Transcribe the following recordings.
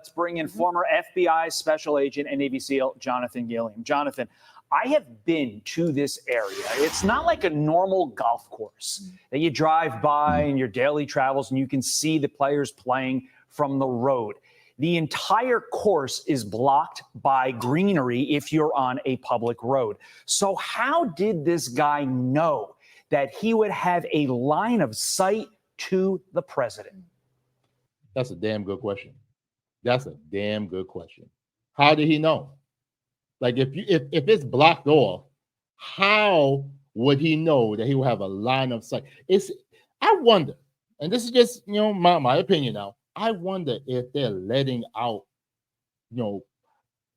Let's bring in former FBI Special Agent and Navy SEAL Jonathan Gilliam. Jonathan, I have been to this area. It's not like a normal golf course that you drive by in your daily travels and you can see the players playing from the road. The entire course is blocked by greenery if you're on a public road. So how did this guy know that he would have a line of sight to the president? That's a damn good question. That's a damn good question. How did he know? Like if it's blocked off, how would he know that he will have a line of sight? I wonder, and this is just my opinion now. I wonder if they're letting out,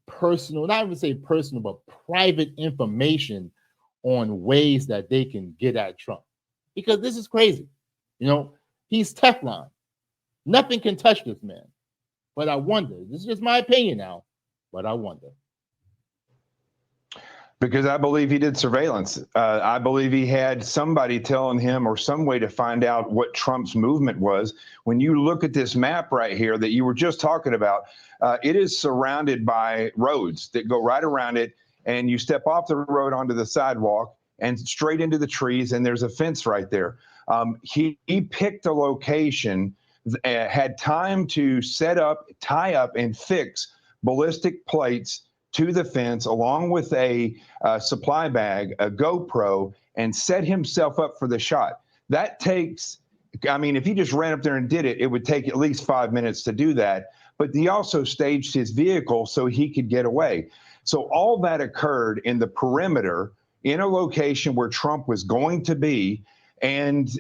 personal, not even say personal, but private information on ways that they can get at Trump. Because this is crazy. He's Teflon. Nothing can touch this man. But I wonder, this is just my opinion now, but I wonder. Because I believe he did surveillance. I believe he had somebody telling him or some way to find out what Trump's movement was. When you look at this map right here that you were just talking about, it is surrounded by roads that go right around it. And you step off the road onto the sidewalk and straight into the trees. And there's a fence right there. He picked a location, had time to set up, tie up, and fix ballistic plates to the fence along with a supply bag, a GoPro, and set himself up for the shot. That takes, if he just ran up there and did it, it would take at least 5 minutes to do that. But he also staged his vehicle so he could get away. So all that occurred in the perimeter in a location where Trump was going to be. And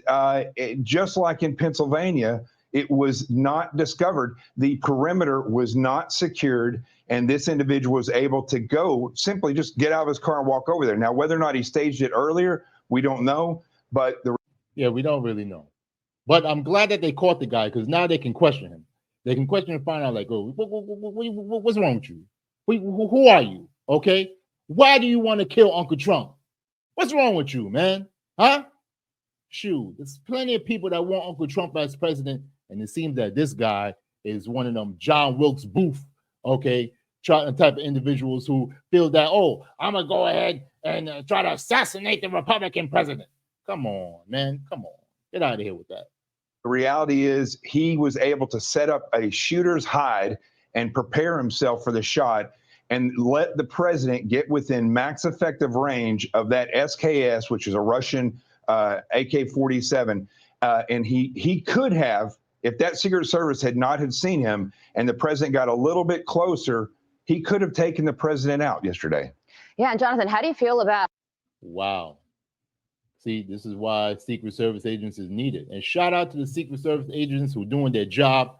just like in Pennsylvania, it was not discovered. The perimeter was not secured. And this individual was able to go simply just get out of his car and walk over there. Now, whether or not he staged it earlier, we don't know. But we don't really know. But I'm glad that they caught the guy because now they can question him. They can question and find out, like, oh, what's wrong with you? Who are you? Okay. Why do you want to kill Uncle Trump? What's wrong with you, man? Huh? Shoot, there's plenty of people that want Uncle Trump as president. And it seems that this guy is one of them John Wilkes Booth, okay, type of individuals who feel that, oh, I'm going to go ahead and try to assassinate the Republican president. Come on, man. Come on. Get out of here with that. The reality is he was able to set up a shooter's hide and prepare himself for the shot and let the president get within max effective range of that SKS, which is a Russian AK-47. And he could have, if that Secret Service had not had seen him and the president got a little bit closer, he could have taken the president out yesterday. Yeah, and Jonathan, how do you feel about? Wow. See, this is why Secret Service agents is needed. And shout out to the Secret Service agents who are doing their job.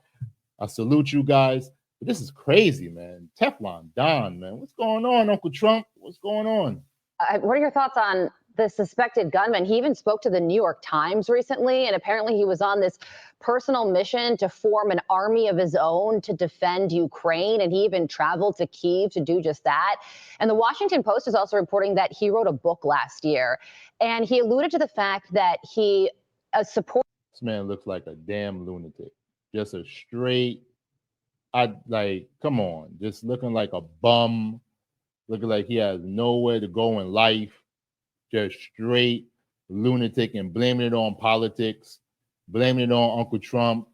I salute you guys. But this is crazy, man. Teflon Don, man. What's going on, Uncle Trump? What's going on? What are your thoughts on the suspected gunman? He even spoke to the New York Times recently, and apparently he was on this personal mission to form an army of his own to defend Ukraine, and he even traveled to Kyiv to do just that. And the Washington Post is also reporting that he wrote a book last year, and he alluded to the fact that he supports. This man looks like a damn lunatic. Just a straight, come on, just looking like a bum, looking like he has nowhere to go in life. Just straight lunatic and blaming it on politics, blaming it on Uncle Trump,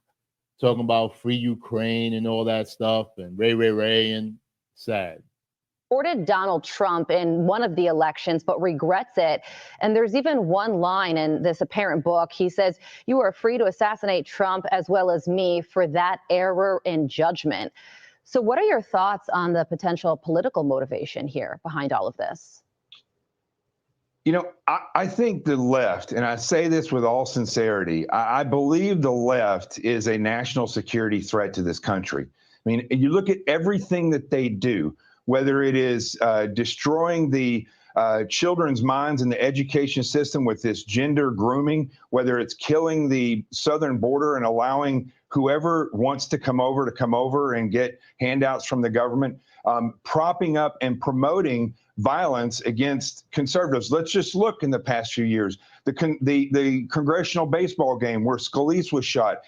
talking about free Ukraine and all that stuff, and Ray, and sad. Supported Donald Trump in one of the elections, but regrets it. And there's even one line in this apparent book. He says, "You are free to assassinate Trump as well as me for that error in judgment." So what are your thoughts on the potential political motivation here behind all of this? I think the left, and I say this with all sincerity, I believe the left is a national security threat to this country. I mean, you look at everything that they do, whether it is destroying the children's minds in the education system with this gender grooming, whether it's killing the southern border and allowing whoever wants to come over and get handouts from the government, propping up and promoting violence against conservatives. Let's just look in the past few years, the congressional baseball game where Scalise was shot.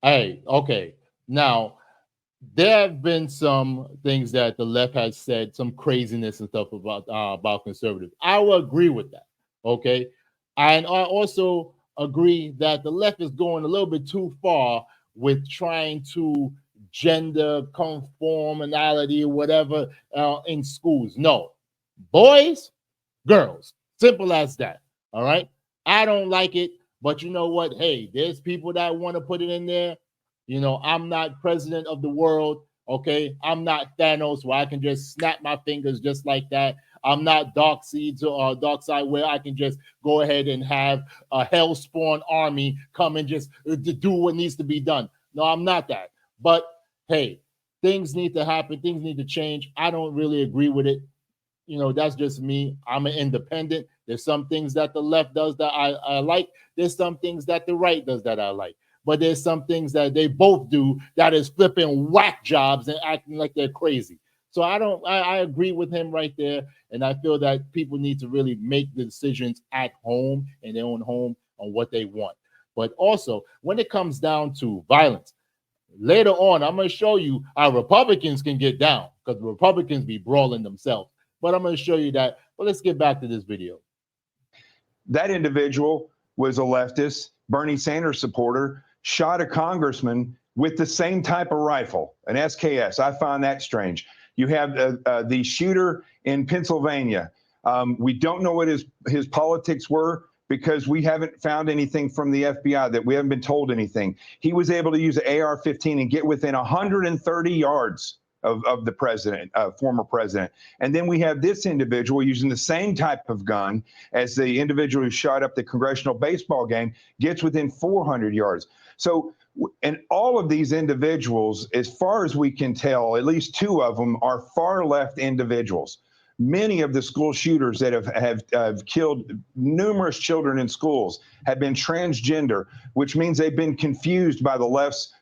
Hey, okay. Now, there have been some things that the left has said, some craziness and stuff about conservatives. I will agree with that. Okay, and I also agree that the left is going a little bit too far with trying to gender conformality or whatever in schools. No, boys, girls, simple as that. All right, I don't like it, but you know what? Hey, there's people that want to put it in there. You know, I'm not president of the world. Okay, I'm not Thanos where I can just snap my fingers just like that. I'm not Dark Seeds or Dark Side where I can just go ahead and have a hellspawn army come and just to do what needs to be done. No, I'm not that. But hey, things need to happen. Things need to change. I don't really agree with it. You know, that's just me. I'm an independent. There's some things that the left does that I like. There's some things that the right does that I like. But there's some things that they both do that is flipping whack jobs and acting like they're crazy. So I agree with him right there. And I feel that people need to really make the decisions at home, in their own home, on what they want. But also, when it comes down to violence, later on, I'm going to show you how Republicans can get down, because the Republicans be brawling themselves. But I'm going to show you that. But let's get back to this video. That individual was a leftist, Bernie Sanders supporter, shot a congressman with the same type of rifle, an SKS. I find that strange. You have the shooter in Pennsylvania. We don't know what his politics were because we haven't found anything from the FBI, that we haven't been told anything. He was able to use an AR-15 and get within 130 yards of the president, former president. And then we have this individual using the same type of gun as the individual who shot up the congressional baseball game, gets within 400 yards. So, and all of these individuals, as far as we can tell, at least two of them are far left individuals. Many of the school shooters that have killed numerous children in schools have been transgender, which means they've been confused by the left's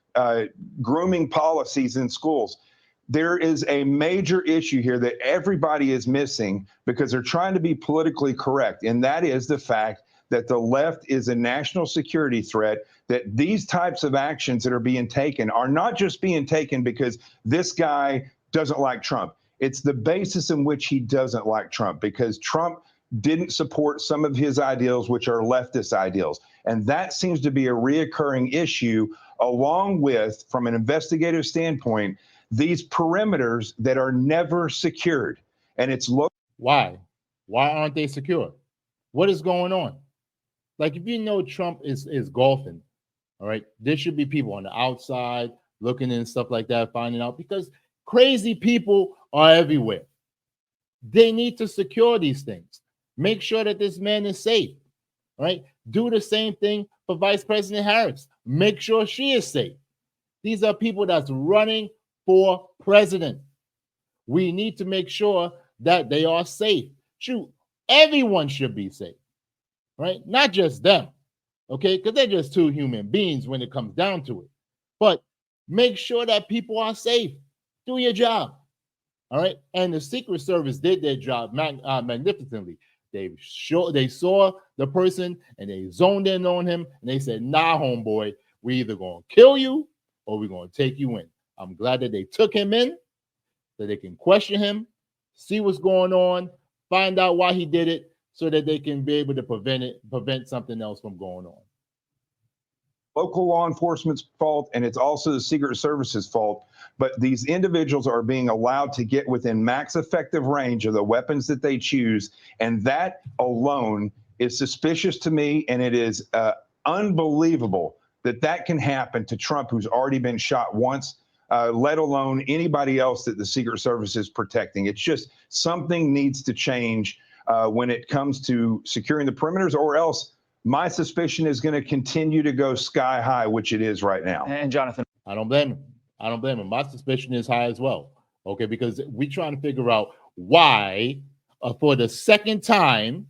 grooming policies in schools. There is a major issue here that everybody is missing because they're trying to be politically correct, and that is the fact that the left is a national security threat, that these types of actions that are being taken are not just being taken because this guy doesn't like Trump. It's the basis in which he doesn't like Trump, because Trump didn't support some of his ideals, which are leftist ideals. And that seems to be a reoccurring issue, along with, from an investigative standpoint, these perimeters that are never secured. And it's low. Why? Why aren't they secure? What is going on? Like, if you know Trump is golfing, all right, there should be people on the outside looking and stuff like that, finding out, because crazy people are everywhere. They need to secure these things. Make sure that this man is safe, right? Do the same thing for Vice President Harris. Make sure she is safe. These are people that's running for president. We need to make sure that they are safe. Shoot, everyone should be safe, right? Not just them, okay? Because they're just two human beings when it comes down to it. But make sure that people are safe. Do your job, all right? And the Secret Service did their job magnificently. They saw the person and they zoned in on him, and they said, nah, homeboy, we either going to kill you or we're going to take you in. I'm glad that they took him in so they can question him, see what's going on, find out why he did it, so that they can be able to prevent something else from going on. Local law enforcement's fault, and it's also the Secret Service's fault. But these individuals are being allowed to get within max effective range of the weapons that they choose, and that alone is suspicious to me, and it is unbelievable that that can happen to Trump, who's already been shot once, let alone anybody else that the Secret Service is protecting. It's just something needs to change when it comes to securing the perimeters, or else my suspicion is going to continue to go sky high, which it is right now. And Jonathan, I don't blame him. I don't blame him. My suspicion is high as well. Okay, because we're trying to figure out why, for the second time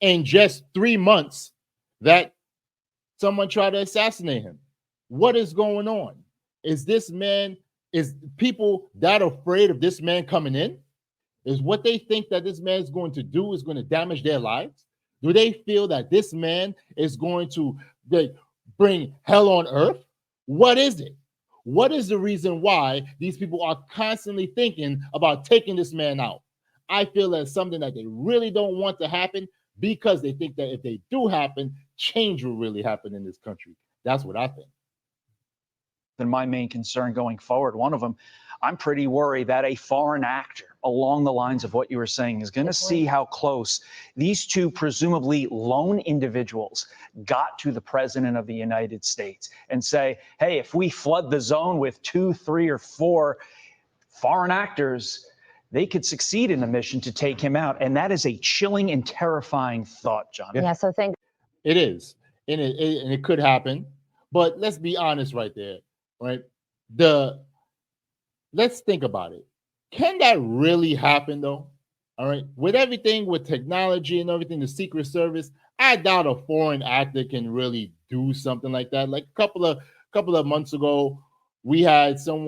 in just 3 months, that someone tried to assassinate him. What is going on? Is people that afraid of this man coming in? Is what they think that this man is going to do is going to damage their lives? Do they feel that this man is going to bring hell on earth? What is it? What is the reason why these people are constantly thinking about taking this man out? I feel that's something that they really don't want to happen because they think that if they do happen, change will really happen in this country. That's what I think. And my main concern going forward, one of them, I'm pretty worried that a foreign actor along the lines of what you were saying is going to see how close these two presumably lone individuals got to the president of the United States and say, hey, if we flood the zone with 2, 3, or 4 foreign actors, they could succeed in the mission to take him out. And that is a chilling and terrifying thought, John. Yeah, so think it is. And it could happen. But let's be honest right there, right? Let's think about it. Can that really happen though? All right. With everything, with technology and everything, the Secret Service, I doubt a foreign actor can really do something like that. Like a couple of months ago, we had some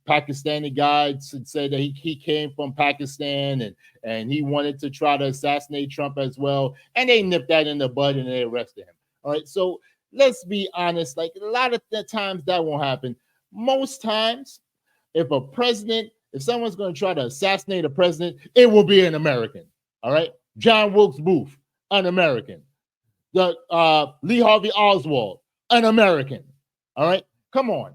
Pakistani guy said that he came from Pakistan and he wanted to try to assassinate Trump as well. And they nipped that in the bud and they arrested him. All right. So let's be honest. Like a lot of the times that won't happen. Most times, if someone's going to try to assassinate a president, it will be an American. All right. John Wilkes Booth, an American. Lee Harvey Oswald, an American. All right. Come on.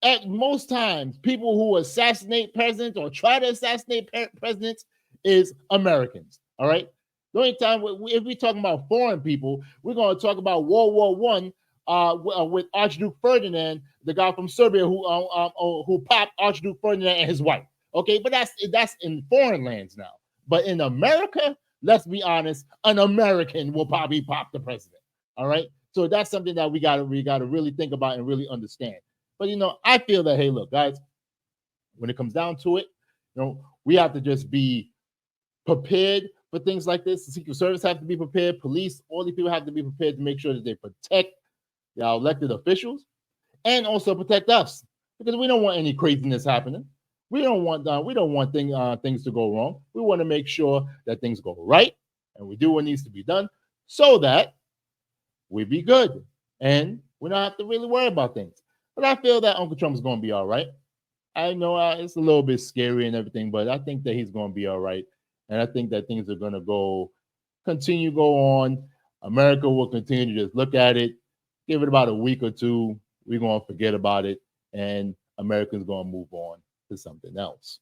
At most times, people who assassinate presidents or try to assassinate presidents is Americans. All right. The only time if we're talking about foreign people, we're going to talk about World War I with Archduke Ferdinand, the guy from Serbia who popped Archduke Ferdinand and his wife. Okay, but that's in foreign lands now. But in America, let's be honest, an American will probably pop the president. All right. So that's something that we gotta really think about and really understand. But I feel that, hey, look, guys, when it comes down to it, we have to just be prepared for things like this. The Secret Service have to be prepared. Police, all these people have to be prepared to make sure that they protect our elected officials and also protect us, because we don't want any craziness happening. We don't want things to go wrong. We want to make sure that things go right and we do what needs to be done so that we be good and we don't have to really worry about things. But I feel that Uncle Trump's going to be all right. I know it's a little bit scary and everything, but I think that he's going to be all right. And I think that things are going to continue to go on. America will continue to just look at it, give it about a week or two. We're going to forget about it, and America's going to move on to something else.